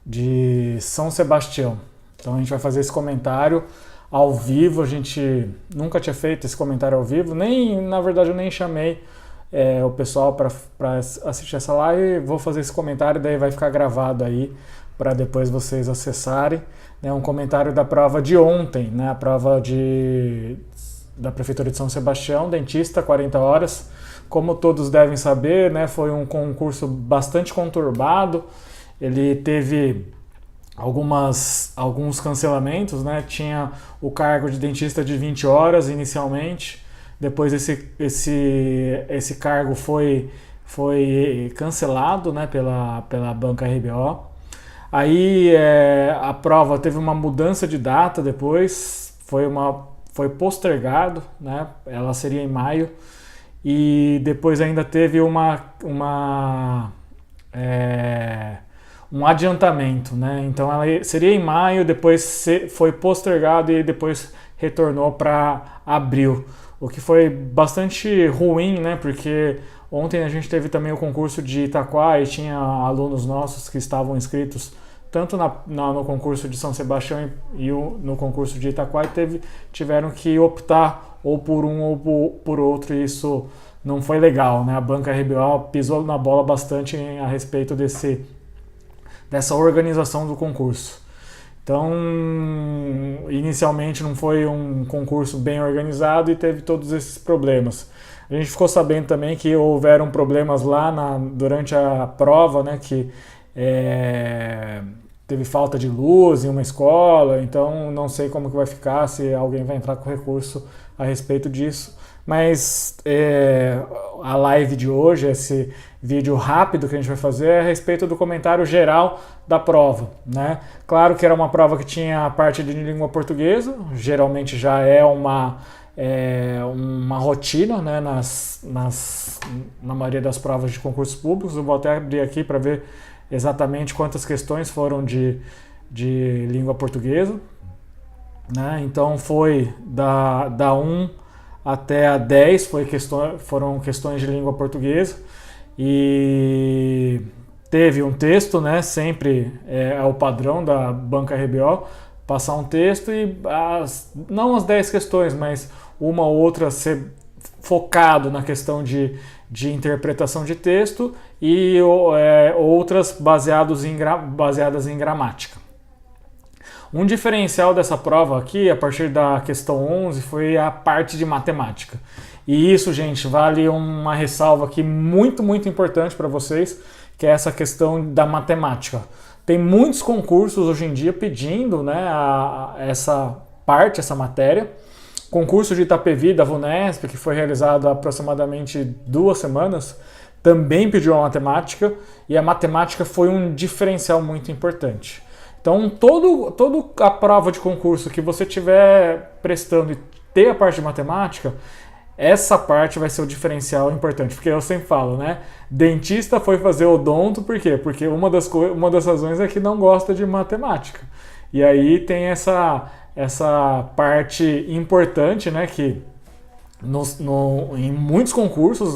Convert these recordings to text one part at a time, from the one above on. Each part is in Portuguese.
de São Sebastião. Então a gente vai fazer esse comentário ao vivo. A gente nunca tinha feito esse comentário ao vivo, na verdade eu nem chamei o pessoal para assistir essa live. Vou fazer esse comentário, daí vai ficar gravado aí para depois vocês acessarem. É um comentário da prova de ontem, né? A prova da Prefeitura de São Sebastião, dentista, 40 horas. Como todos devem saber, né, foi um concurso bastante conturbado. Ele teve alguns cancelamentos, né? Tinha o cargo de dentista de 20 horas inicialmente. Depois esse cargo foi cancelado, né, pela banca RBO. Aí a prova teve uma mudança de data depois, foi postergado, né? Ela seria em maio. E depois ainda teve um adiantamento, né? Então ela seria em maio, depois foi postergado e depois retornou para abril, o que foi bastante ruim, né? Porque ontem a gente teve também o concurso de Itaquá e tinha alunos nossos que estavam inscritos tanto no concurso de São Sebastião e no concurso de Itaquá e tiveram que optar ou por um ou por outro, e isso não foi legal, né? A banca RBO pisou na bola bastante a respeito dessa organização do concurso. Então, inicialmente não foi um concurso bem organizado e teve todos esses problemas. A gente ficou sabendo também que houveram problemas lá durante a prova, né? Que teve falta de luz em uma escola, então não sei como que vai ficar, se alguém vai entrar com recurso a respeito disso. Mas a live de hoje, esse vídeo rápido que a gente vai fazer é a respeito do comentário geral da prova, né? Claro que era uma prova que tinha a parte de língua portuguesa, geralmente já é uma rotina, né, na maioria das provas de concursos públicos. Eu vou até abrir aqui para ver exatamente quantas questões foram de língua portuguesa, né? Então foi da 1 até a 10 foram questões de língua portuguesa, e teve um texto, né? Sempre é o padrão da banca RBO, passar um texto e não as 10 questões, mas uma ou outra ser focado na questão de interpretação de texto e outras baseadas em gramática. Um diferencial dessa prova aqui, a partir da questão 11, foi a parte de matemática. E isso, gente, vale uma ressalva aqui muito, muito importante para vocês, que é essa questão da matemática. Tem muitos concursos hoje em dia pedindo, né, essa matéria. Concurso de Itapevi, da VUNESP, que foi realizado há aproximadamente 2 semanas, também pediu a matemática, e a matemática foi um diferencial muito importante. Então, toda a prova de concurso que você estiver prestando e ter a parte de matemática, essa parte vai ser o diferencial importante. Porque eu sempre falo, né? Dentista foi fazer odonto, por quê? Porque uma das razões é que não gosta de matemática. E aí tem essa parte importante, né? Que em muitos concursos,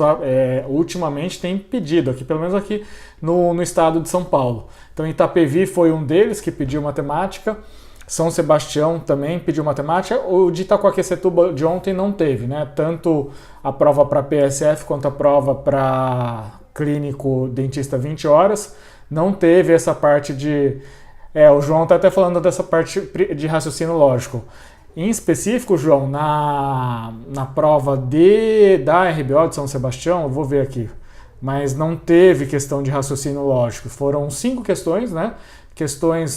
ultimamente tem pedido, aqui, pelo menos aqui no estado de São Paulo. Então Itapevi foi um deles que pediu matemática, São Sebastião também pediu matemática, o de Itaquaquecetuba de ontem não teve, né? Tanto a prova para PSF quanto a prova para clínico dentista 20 horas, não teve essa parte o João está até falando dessa parte de raciocínio lógico. Em específico, João, na prova da RBO de São Sebastião, eu vou ver aqui, mas não teve questão de raciocínio lógico. Foram 5 questões, né? Questões,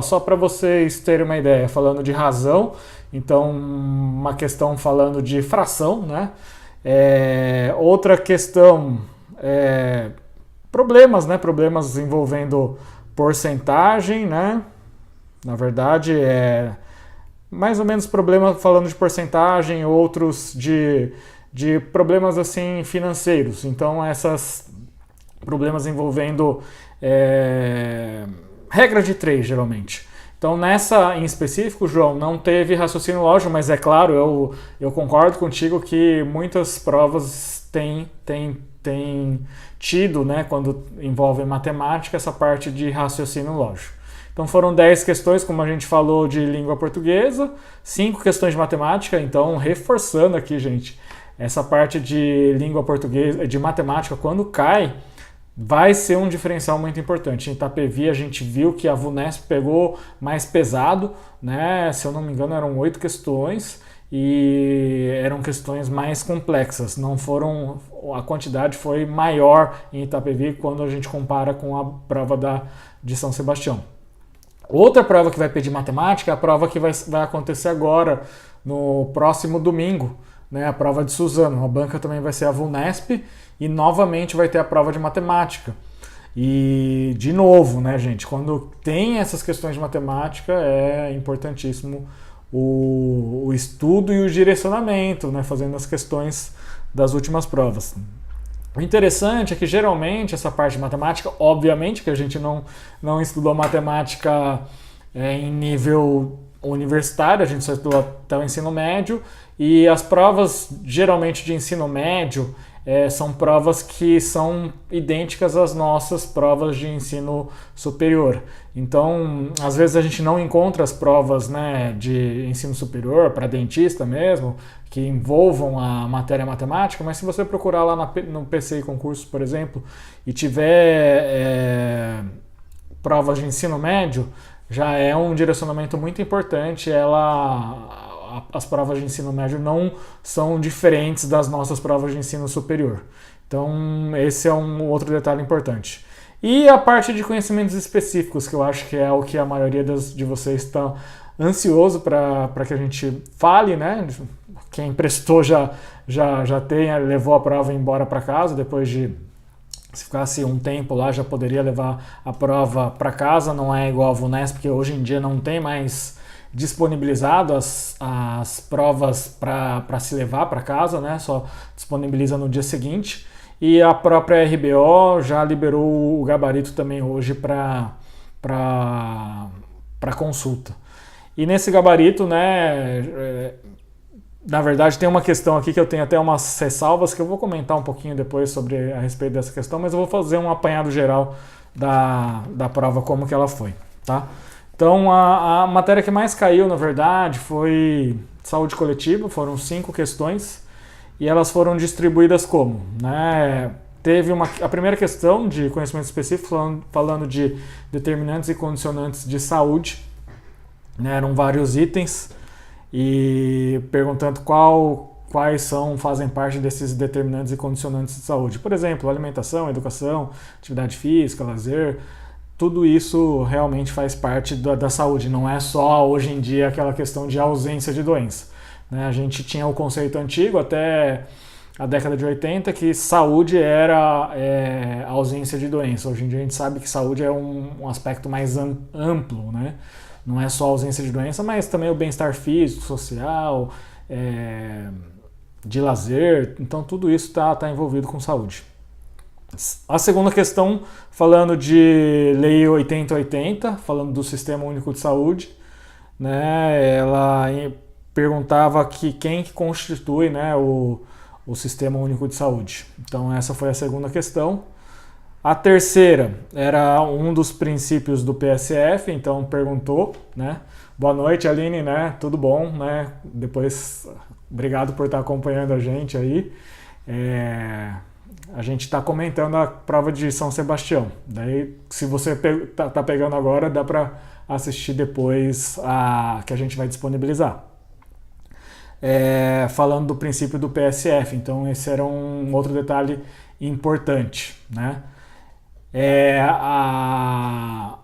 só para vocês terem uma ideia, falando de razão, então uma questão falando de fração, né? Outra questão, problemas, né? Problemas envolvendo porcentagem, né? Na verdade, mais ou menos problemas falando de porcentagem, outros de problemas assim financeiros. Então, esses problemas envolvendo regra de 3, geralmente. Então, nessa em específico, João, não teve raciocínio lógico, mas é claro, eu concordo contigo que muitas provas têm tido, né, quando envolve matemática, essa parte de raciocínio lógico. Então foram 10 questões, como a gente falou, de língua portuguesa, 5 questões de matemática, então reforçando aqui, gente, essa parte de língua portuguesa, de matemática, quando cai, vai ser um diferencial muito importante. Em Itapevi a gente viu que a VUNESP pegou mais pesado, né? Se eu não me engano eram 8 questões e eram questões mais complexas. Não foram, a quantidade foi maior em Itapevi quando a gente compara com a prova de São Sebastião. Outra prova que vai pedir matemática é a prova que vai acontecer agora, no próximo domingo, né? A prova de Suzano. A banca também vai ser a VUNESP e novamente vai ter a prova de matemática. E, de novo, né, gente, quando tem essas questões de matemática, é importantíssimo o estudo e o direcionamento, né, fazendo as questões das últimas provas. O interessante é que, geralmente, essa parte de matemática, obviamente que a gente não estudou matemática em nível universitário, a gente só estudou até o ensino médio, e as provas, geralmente, de ensino médio, são provas que são idênticas às nossas provas de ensino superior. Então, às vezes a gente não encontra as provas, né, de ensino superior, para dentista mesmo, que envolvam a matéria matemática, mas se você procurar lá no PCI Concursos, por exemplo, e tiver provas de ensino médio, já é um direcionamento muito importante. As provas de ensino médio não são diferentes das nossas provas de ensino superior. Então, esse é um outro detalhe importante. E a parte de conhecimentos específicos, que eu acho que é o que a maioria de vocês está ansioso para que a gente fale, né? Quem prestou já levou a prova embora para casa, depois de, se ficasse um tempo lá, já poderia levar a prova para casa. Não é igual a VUNESP, porque hoje em dia não tem mais disponibilizado as provas para se levar para casa, né? Só disponibiliza no dia seguinte. E a própria RBO já liberou o gabarito também hoje para consulta. E nesse gabarito, né, na verdade tem uma questão aqui que eu tenho até umas ressalvas que eu vou comentar um pouquinho depois a respeito dessa questão, mas eu vou fazer um apanhado geral da prova, como que ela foi, tá? Então, a matéria que mais caiu, na verdade, foi saúde coletiva, foram 5 questões, e elas foram distribuídas como, né? Teve a primeira questão de conhecimento específico, falando de determinantes e condicionantes de saúde, né? Eram vários itens, e perguntando quais fazem parte desses determinantes e condicionantes de saúde. Por exemplo, alimentação, educação, atividade física, lazer. Tudo isso realmente faz parte da saúde, não é só hoje em dia aquela questão de ausência de doença, né? A gente tinha o conceito antigo até a década de 80 que saúde era ausência de doença. Hoje em dia a gente sabe que saúde é um aspecto mais amplo, né? Não é só ausência de doença, mas também o bem-estar físico, social, de lazer. Então tudo isso está envolvido com saúde. A segunda questão, falando de Lei 8080, falando do Sistema Único de Saúde, né, ela perguntava quem que constitui, né, o Sistema Único de Saúde. Então essa foi a segunda questão. A terceira era um dos princípios do PSF, então perguntou, né, boa noite, Aline, né, tudo bom, né, depois, obrigado por estar acompanhando a gente aí. A gente está comentando a prova de São Sebastião. Daí, se você tá pegando agora, dá para assistir depois que a gente vai disponibilizar. Falando do princípio do PSF, então esse era um outro detalhe importante, né?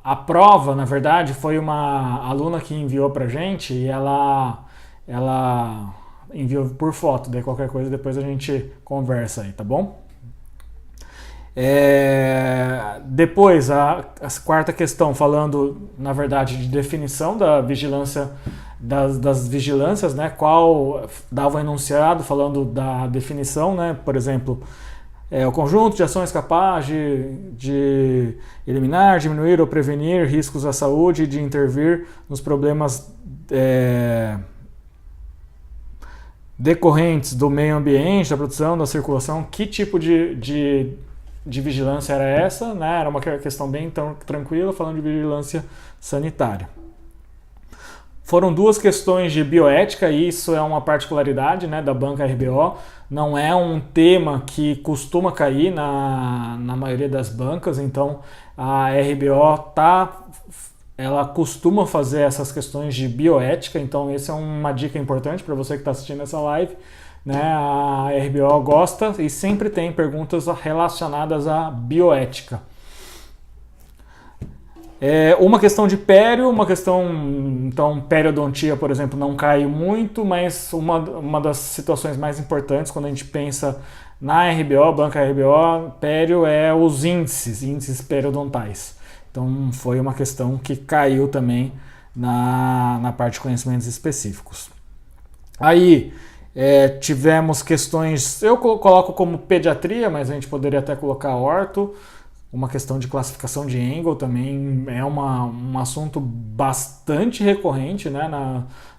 A prova, na verdade, foi uma aluna que enviou para a gente e ela enviou por foto. Daí qualquer coisa depois a gente conversa aí, tá bom? Depois, a quarta questão, falando, na verdade, de definição da vigilância, das vigilâncias, né? Qual dava um enunciado falando da definição, né? Por exemplo, o conjunto de ações capaz de eliminar, diminuir ou prevenir riscos à saúde e de intervir nos problemas decorrentes do meio ambiente, da produção, da circulação. Que tipo de vigilância era essa? Né? Era uma questão bem tranquila, falando de vigilância sanitária. Foram duas questões de bioética, e isso é uma particularidade, né, da banca RBO. Não é um tema que costuma cair na maioria das bancas, então a RBO ela costuma fazer essas questões de bioética, então essa é uma dica importante para você que está assistindo essa live. Né? A RBO gosta e sempre tem perguntas relacionadas à bioética. Uma questão de pério, então periodontia, por exemplo, não cai muito, mas uma das situações mais importantes quando a gente pensa na RBO, banca RBO, pério é os índices periodontais. Então foi uma questão que caiu também na parte de conhecimentos específicos. Aí tivemos questões, eu coloco como pediatria, mas a gente poderia até colocar orto. Uma questão de classificação de Engel também é um assunto bastante recorrente, né,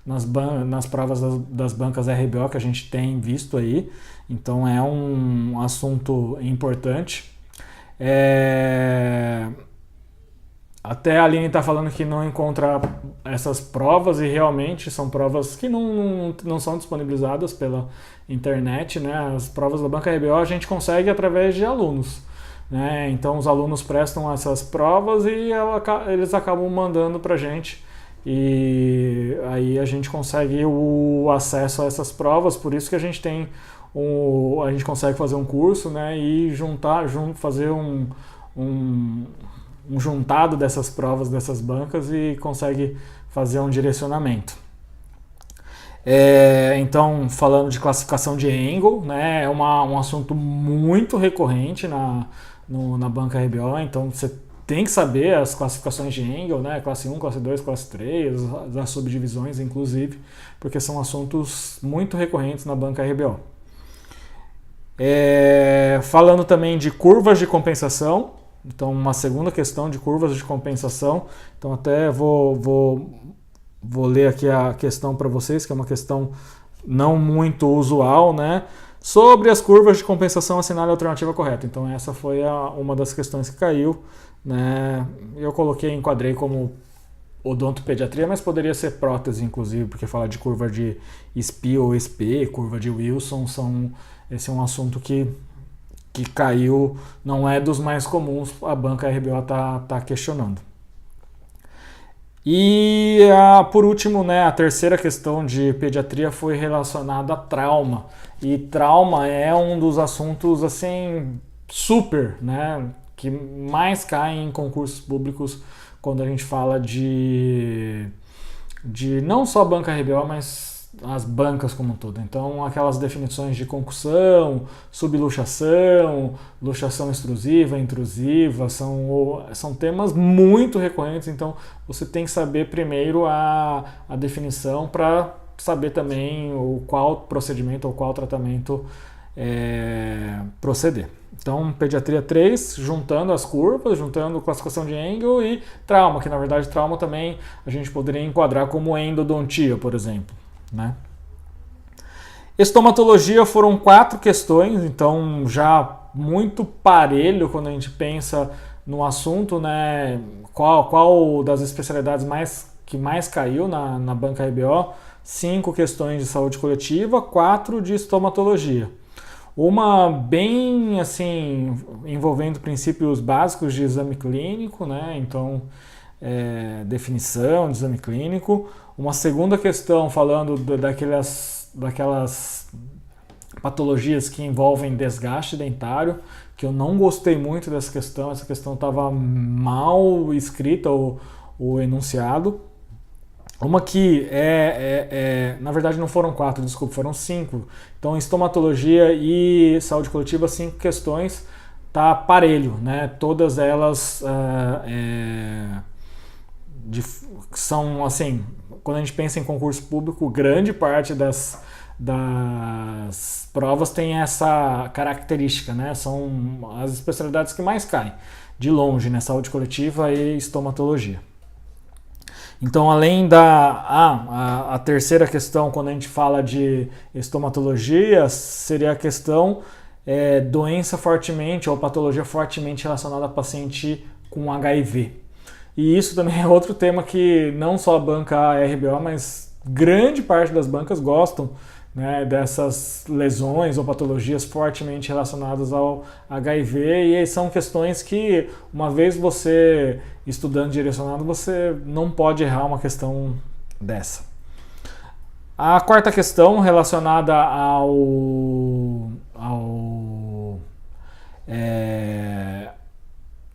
nas provas das bancas RBO que a gente tem visto aí. Então é um assunto importante. Até a Aline está falando que não encontra essas provas, e realmente são provas que não são disponibilizadas pela internet. Né? As provas da banca RBO a gente consegue através de alunos. Né? Então os alunos prestam essas provas e eles acabam mandando para a gente, e aí a gente consegue o acesso a essas provas. Por isso que a gente tem a gente consegue fazer um curso, né, e fazer um juntado dessas provas dessas bancas e consegue fazer um direcionamento. Então, falando de classificação de Engel, né, é um assunto muito recorrente na banca RBO, então você tem que saber as classificações de Engel, né, classe 1, classe 2, classe 3, as subdivisões inclusive, porque são assuntos muito recorrentes na banca RBO. Falando também de curvas de compensação, então uma segunda questão de curvas de compensação, então até vou ler aqui a questão para vocês, que é uma questão não muito usual, né? Sobre as curvas de compensação, assinale a alternativa correta. Então essa foi uma das questões que caiu, né? Eu enquadrei como odontopediatria, mas poderia ser prótese, inclusive, porque falar de curva de SPI ou SP, curva de Wilson, esse é um assunto que caiu, não é dos mais comuns, a banca RBO tá questionando. E por último, né, a terceira questão de pediatria foi relacionada a trauma. E trauma é um dos assuntos assim super, né, que mais caem em concursos públicos quando a gente fala de não só a banca RBO, mas as bancas como um todo. Então, aquelas definições de concussão, subluxação, luxação extrusiva, intrusiva, são temas muito recorrentes, então você tem que saber primeiro a definição para saber também qual procedimento ou qual tratamento proceder. Então, pediatria 3, juntando as curvas, juntando classificação de Engel e trauma, que na verdade trauma também a gente poderia enquadrar como endodontia, por exemplo. Né? Estomatologia foram 4 questões, então já muito parelho quando a gente pensa no assunto, né? Qual das especialidades que mais caiu na banca RBO? 5 questões de saúde coletiva, 4 de estomatologia. Uma bem assim, envolvendo princípios básicos de exame clínico, né? Então, definição de exame clínico. Uma segunda questão falando daquelas patologias que envolvem desgaste dentário, que eu não gostei muito dessa questão. Essa questão estava mal escrita, o enunciado. Uma que na verdade não foram 4, desculpa, foram 5. Então, estomatologia e saúde coletiva, 5 questões, tá parelho, né? Todas elas são, assim, quando a gente pensa em concurso público, grande parte das das provas tem essa característica, né? São as especialidades que mais caem, de longe, né? Saúde coletiva e estomatologia. Então, além a terceira questão, quando a gente fala de estomatologia, seria a questão doença fortemente ou patologia fortemente relacionada a paciente com HIV. E isso também é outro tema que não só a banca RBO, mas grande parte das bancas gostam, né, dessas lesões ou patologias fortemente relacionadas ao HIV, e são questões que, uma vez você estudando direcionado, você não pode errar uma questão dessa. A quarta questão relacionada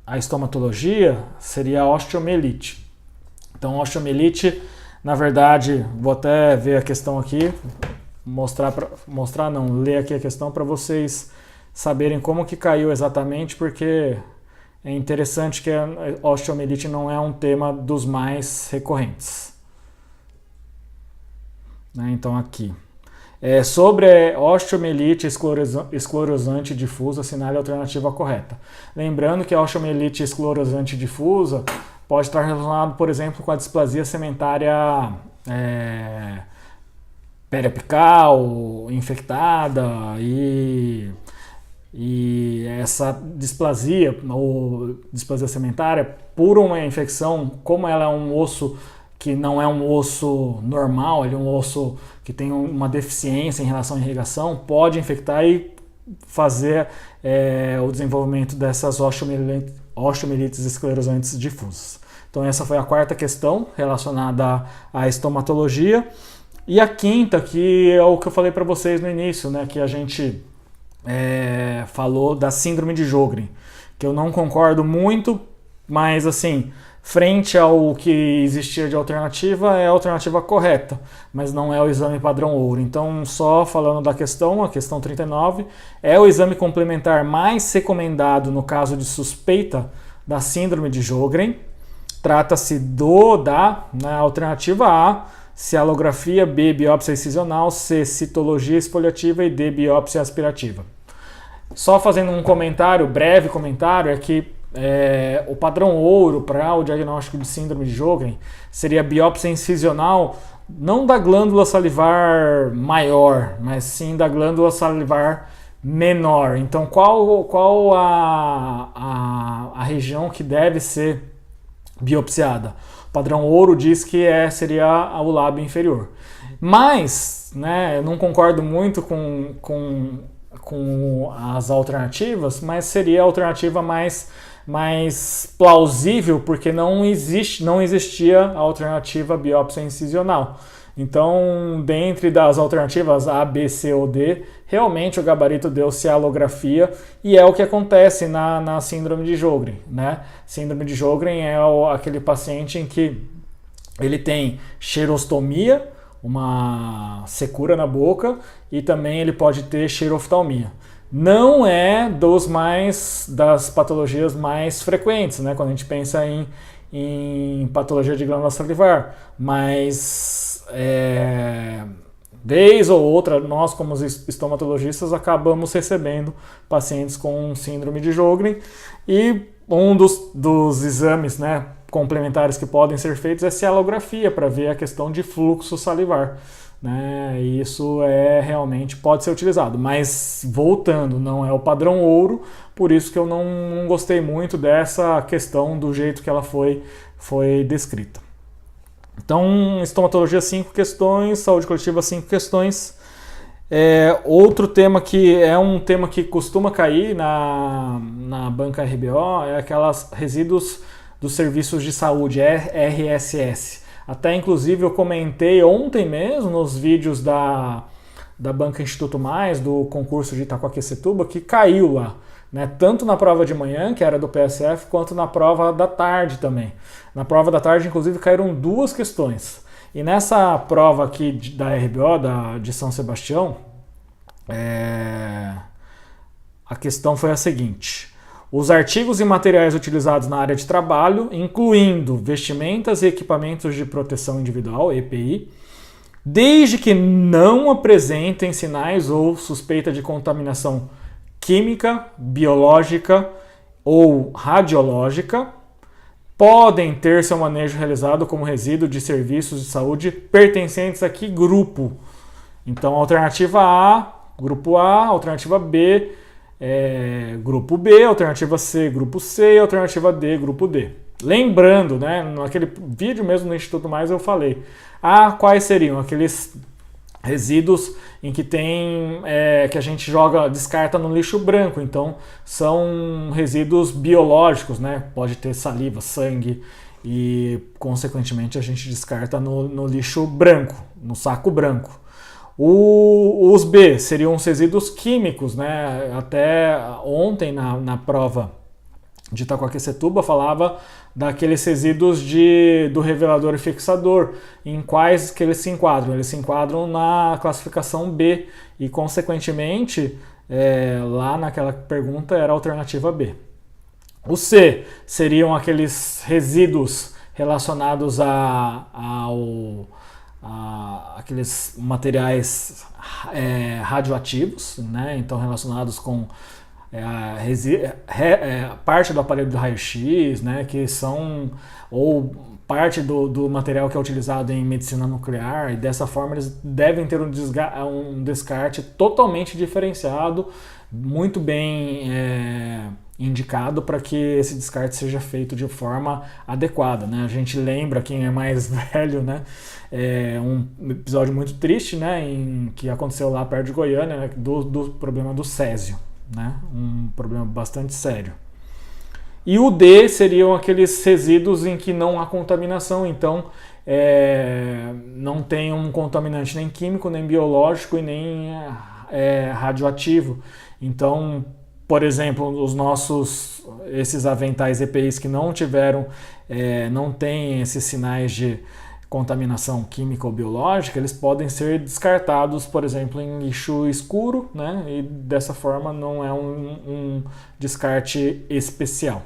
a estomatologia seria a osteomielite. Então, osteomielite, na verdade, vou até ver a questão aqui, ler aqui a questão para vocês saberem como que caiu exatamente, porque é interessante que a osteomielite não é um tema dos mais recorrentes. Então, aqui. Sobre osteomielite esclerosante difusa, assinale a alternativa correta. Lembrando que a osteomielite esclerosante difusa pode estar relacionado, por exemplo, com a displasia segmentária periapical, infectada, e essa displasia, ou displasia segmentária, por uma infecção, como ela é um osso que não é um osso normal, ele é um osso que tem uma deficiência em relação à irrigação, pode infectar e fazer o desenvolvimento dessas osteomielites esclerosantes difusas. Então essa foi a quarta questão relacionada à estomatologia. E a quinta, que é o que eu falei para vocês no início, né, que a gente falou da síndrome de Sjögren, que eu não concordo muito, mas assim, frente ao que existia de alternativa, é a alternativa correta, mas não é o exame padrão ouro. Então, só falando da questão, a questão 39, é o exame complementar mais recomendado no caso de suspeita da síndrome de Sjögren. Trata-se na alternativa A, cialografia, B, biópsia incisional, C, citologia exfoliativa e D, biópsia aspirativa. Só fazendo um breve comentário, é que o padrão ouro para o diagnóstico de síndrome de Sjögren seria a biópsia incisional, não da glândula salivar maior, mas sim da glândula salivar menor. Então, qual a região que deve ser biopsiada? O padrão ouro diz que seria o lábio inferior. Mas, né, eu não concordo muito com as alternativas, mas seria a alternativa mais plausível, porque não existia a alternativa biópsia incisional. Então, dentre das alternativas A, B, C ou D, realmente o gabarito deu cialografia, e é o que acontece na síndrome de Sjögren, né? Síndrome de Sjögren é aquele paciente em que ele tem xerostomia, uma secura na boca, e também ele pode ter xeroftalmia. Não é das patologias mais frequentes, né, quando a gente pensa em patologia de glândula salivar, mas vez ou outra, nós como estomatologistas acabamos recebendo pacientes com síndrome de Sjögren, e um dos exames, né, complementares que podem ser feitos é cialografia, para ver a questão de fluxo salivar, né? Isso realmente pode ser utilizado, mas voltando, não é o padrão ouro, por isso que eu não gostei muito dessa questão do jeito que ela foi descrita. Então, estomatologia 5 questões, saúde coletiva 5 questões. Outro tema que é um tema que costuma cair na banca RBO é aquelas resíduos dos serviços de saúde, RSS. Até inclusive eu comentei ontem mesmo nos vídeos da Banca Instituto Mais, do concurso de Itacoaquecetuba, que caiu lá, né? Tanto na prova de manhã, que era do PSF, quanto na prova da tarde também. Na prova da tarde, inclusive, caíram 2 questões. E nessa prova aqui da RBO, de São Sebastião, a questão foi a seguinte: os artigos e materiais utilizados na área de trabalho, incluindo vestimentas e equipamentos de proteção individual, EPI, desde que não apresentem sinais ou suspeita de contaminação química, biológica ou radiológica, podem ter seu manejo realizado como resíduo de serviços de saúde pertencentes a que grupo? Então, alternativa A, grupo A, alternativa B, grupo B, alternativa C, grupo C e alternativa D, grupo D. Lembrando, né, naquele vídeo mesmo no Instituto Mais eu falei, quais seriam aqueles resíduos em que tem que a gente descarta no lixo branco, então são resíduos biológicos, né? Pode ter saliva, sangue e consequentemente a gente descarta no lixo branco, no saco branco. Os B seriam os resíduos químicos, né? Até ontem na prova de Itaquaquecetuba falava daqueles resíduos do revelador e fixador, em quais que eles se enquadram? Eles se enquadram na classificação B e, consequentemente, lá naquela pergunta era a alternativa B. O C seriam aqueles resíduos relacionados aqueles materiais radioativos, né? Então relacionados com parte do aparelho de raio-x, né, que são, ou parte do material que é utilizado em medicina nuclear, e dessa forma eles devem ter um descarte totalmente diferenciado, muito bem indicado para que esse descarte seja feito de forma adequada, né? A gente lembra, quem é mais velho, né, um episódio muito triste, né, que aconteceu lá perto de Goiânia, né, do problema do césio. Né? Um problema bastante sério. E o D seriam aqueles resíduos em que não há contaminação, então não tem um contaminante nem químico, nem biológico e nem radioativo. Então, por exemplo, esses aventais EPIs que não têm esses sinais de contaminação química ou biológica, eles podem ser descartados, por exemplo, em lixo escuro, né? E dessa forma não é um descarte especial.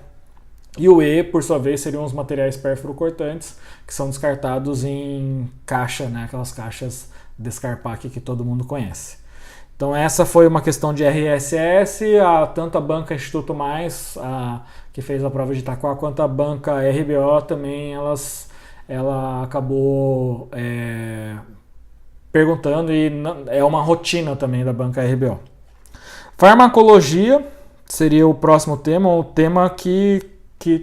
E o E, por sua vez, seriam os materiais pérfuro-cortantes, que são descartados em caixa, né? Aquelas caixas Descarpac que todo mundo conhece. Então essa foi uma questão de RSS, tanto a banca Instituto Mais, que fez a prova de Itaquá, quanto a banca RBO também, ela acabou perguntando, e é uma rotina também da banca RBO. Farmacologia seria o próximo tema, um tema que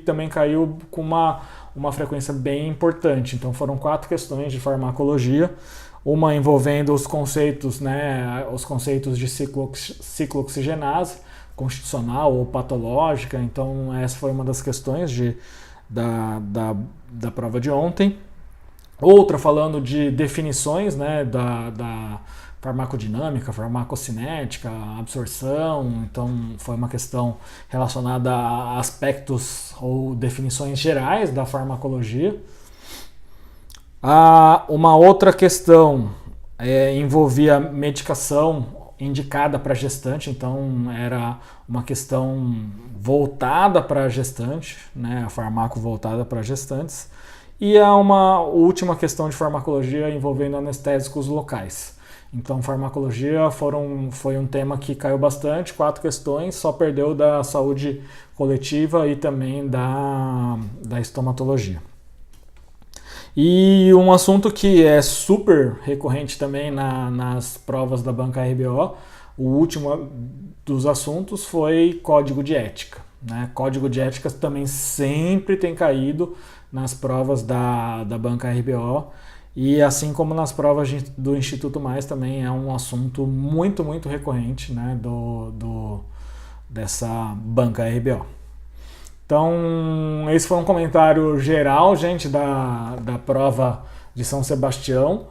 também caiu com uma frequência bem importante. Então foram 4 questões de farmacologia, uma envolvendo os conceitos, né, os conceitos de ciclooxigenase, constitucional ou patológica. Então essa foi uma das questões da prova de ontem. Outra falando de definições, né, da farmacodinâmica, farmacocinética, absorção. Então foi uma questão relacionada a aspectos ou definições gerais da farmacologia. Uma outra questão envolvia medicação indicada para gestante, então era uma questão voltada para gestante, né, a farmaco voltada para gestantes. E há uma última questão de farmacologia envolvendo anestésicos locais. Então farmacologia foi um tema que caiu bastante, 4 questões, só perdeu da saúde coletiva e também da estomatologia. E um assunto que é super recorrente também nas provas da banca RBO, o último dos assuntos foi código de ética, né? Código de ética também sempre tem caído nas provas da banca RBO, e assim como nas provas do Instituto Mais também é um assunto muito, muito recorrente, né, dessa banca RBO. Então, esse foi um comentário geral, gente, da prova de São Sebastião.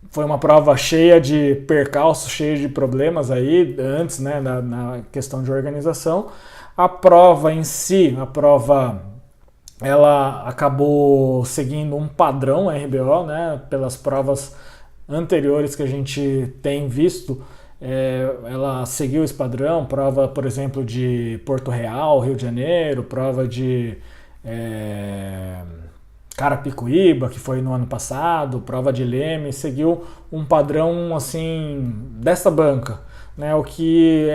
Foi uma prova cheia de percalços, cheia de problemas aí, antes, né, na questão de organização. A prova em si, ela acabou seguindo um padrão RBO, né, pelas provas anteriores que a gente tem visto. Ela seguiu esse padrão, prova, por exemplo, de Porto Real, Rio de Janeiro, prova de Carapicuíba, que foi no ano passado, prova de Leme, seguiu um padrão assim dessa banca, né? O que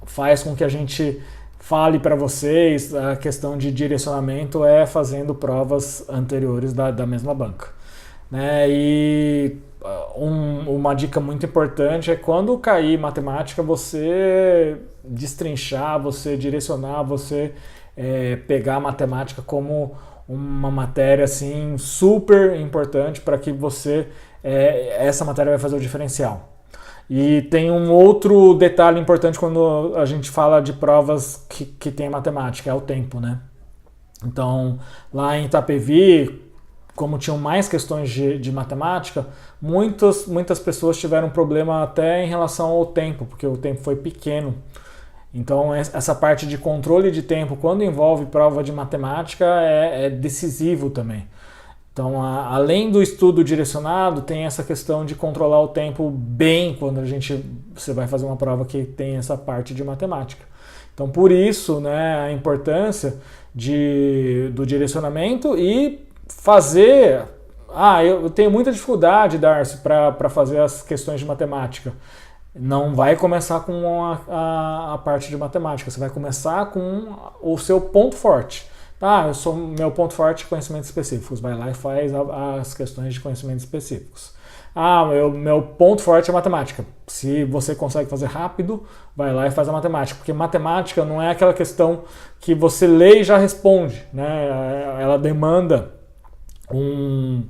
faz com que a gente fale para vocês a questão de direcionamento é fazendo provas anteriores da mesma banca, né? E uma dica muito importante é quando cair matemática, você destrinchar, você direcionar, você pegar a matemática como uma matéria assim super importante para que você essa matéria vai fazer o diferencial. E tem um outro detalhe importante quando a gente fala de provas que tem matemática, é o tempo, né? Então, lá em Itapevi, como tinham mais questões de matemática, muitas pessoas tiveram problema até em relação ao tempo, porque o tempo foi pequeno. Então, essa parte de controle de tempo, quando envolve prova de matemática, é decisivo também. Então, além do estudo direcionado, tem essa questão de controlar o tempo bem quando você vai fazer uma prova que tem essa parte de matemática. Então, por isso, né, a importância do direcionamento e fazer... eu tenho muita dificuldade, Darcy, para fazer as questões de matemática. Não vai começar com a parte de matemática, você vai começar com o seu ponto forte. Meu ponto forte é conhecimentos específicos. Vai lá e faz as questões de conhecimentos específicos. Meu ponto forte é matemática. Se você consegue fazer rápido, vai lá e faz a matemática. Porque matemática não é aquela questão que você lê e já responde, né? Ela demanda um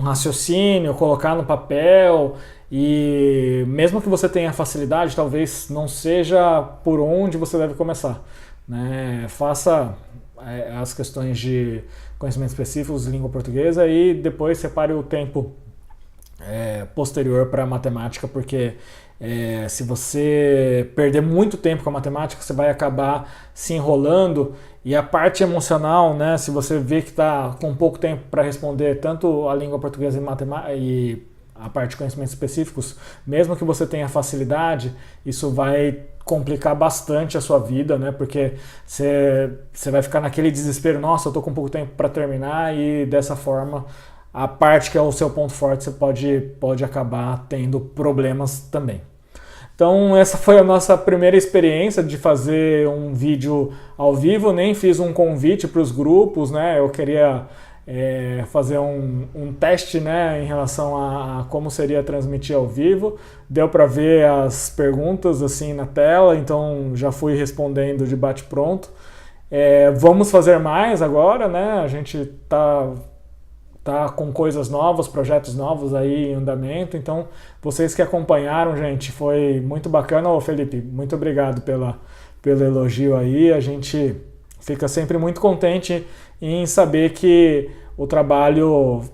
raciocínio, colocar no papel, e mesmo que você tenha facilidade, talvez não seja por onde você deve começar, né? Faça as questões de conhecimentos específicos de língua portuguesa e depois separe o tempo posterior para a matemática, porque se você perder muito tempo com a matemática, você vai acabar se enrolando, e a parte emocional, né, se você vê que está com pouco tempo para responder tanto a língua portuguesa e a parte de conhecimentos específicos, mesmo que você tenha facilidade, isso vai complicar bastante a sua vida, né? Porque você vai ficar naquele desespero, nossa, eu tô com pouco tempo para terminar, e dessa forma a parte que é o seu ponto forte você pode acabar tendo problemas também. Então essa foi a nossa primeira experiência de fazer um vídeo ao vivo, nem fiz um convite para os grupos, né? Eu queria fazer um teste, né, em relação a como seria transmitir ao vivo. Deu para ver as perguntas assim na tela, então já fui respondendo de bate-pronto. Vamos fazer mais agora, né? A gente tá com coisas novas, projetos novos aí em andamento. Então, vocês que acompanharam, gente, foi muito bacana. Ô, Felipe, muito obrigado pelo elogio aí. A gente fica sempre muito contente em saber que o trabalho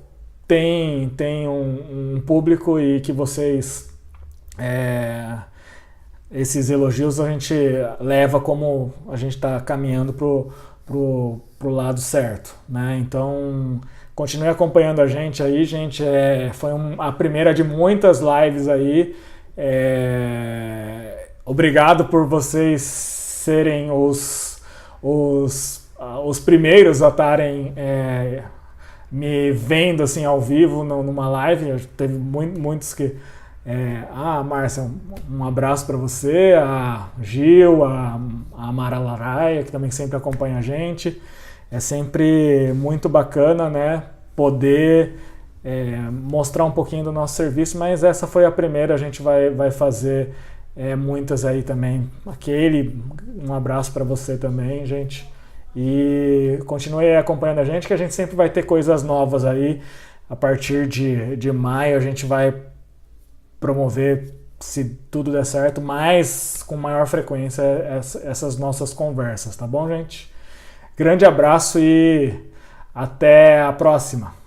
tem um público e que vocês, esses elogios a gente leva como a gente está caminhando pro lado certo, né? Então, continue acompanhando a gente aí, gente. Foi a primeira de muitas lives aí. Obrigado por vocês serem os primeiros a estarem me vendo assim ao vivo numa live. Teve muitos que... Márcia, um abraço para você, a Gil, a Mara Laraia, que também sempre acompanha a gente. É sempre muito bacana, né, poder mostrar um pouquinho do nosso serviço, mas essa foi a primeira, a gente vai fazer muitas aí também. Um abraço para você também, gente. E continue acompanhando a gente, que a gente sempre vai ter coisas novas aí. A partir de maio a gente vai promover, se tudo der certo, com maior frequência essas nossas conversas, tá bom, gente? Grande abraço e até a próxima!